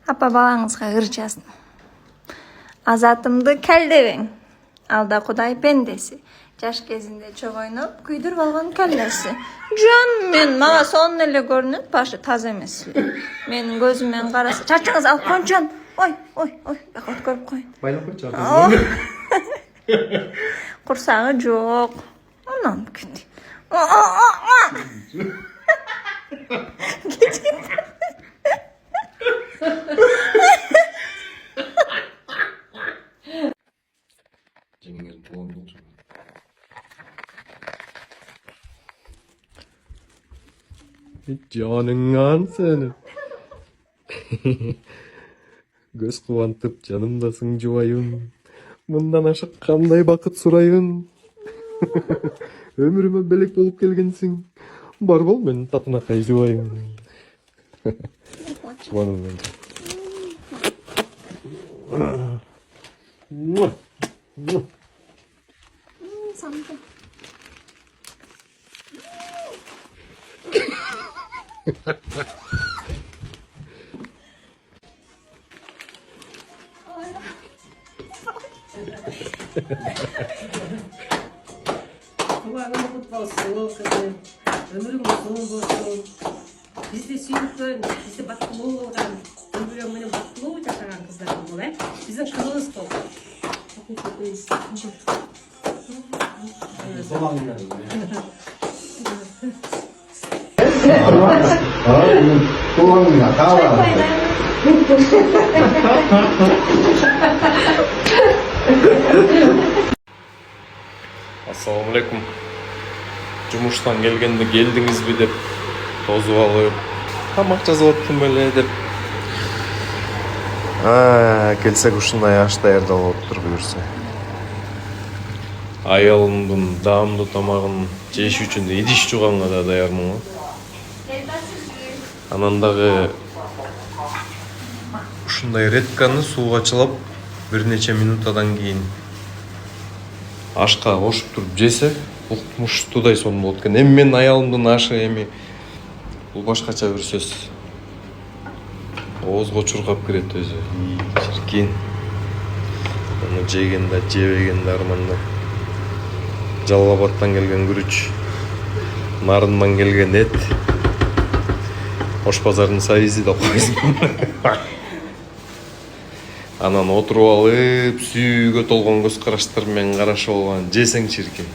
Апа балаңызға ырчасын. Азатымды кәлдебең. Алда Құдай пендесі. Жаш кезінде чоқ ойнап, күйдіріп алған кәлләсі. Жан мен мага сонун эле көрүнөт, башы таза эмес. Менин көзүмөн караса, чачыңыз алып койчун. Ой, бак өткөрүп коюн. Байлап койчу. Курсагы жок. Анан күт. Жаныңан сені. Көз қуантып жанымдасың жуайын. Мындан ашық қандай бақыт сұрайын. Өміріме белек болып келгенсің. Бар бол мен татына қай жуайын. Жуаным Самды. Туғаның құт болсын, қызым. Өмірің ұзын болсын. Бізді сүйіккен, бізді бақытты болған, өміріңмен бақытты жасаған қыздарың бол, біздің қызымыз бол. Tuangnya kalah. Ассалаумағалейкум. Жұмыштан келгенде келдіңіз бе деп тозып алып, тамақ жазып аттым беле деп. Келсек ушундай аш даярдалып отур буюрса. Аялымдын даамдуу тамагын жеш үчүн идиш жуганга да даярмын. Анан дагы ушундай редканы сууга чылап бир нече минутадан кийин ашка кошуп туруп жесе укмуштуудай сонун болот экен. Эми менин аялымдын ашы эми бул башкача бир сөз. Оозго чуркап кирет өзү. Чиркин. Аны жегенде, жебегенде арманда. Жалал Абадтан келген күрүч, Нарындан келген эт, Ош базарынын сайызы да койсун. Анан отуруп алып, сүйүүгө толгон көз караштар менен карашып алган жесең чиркин.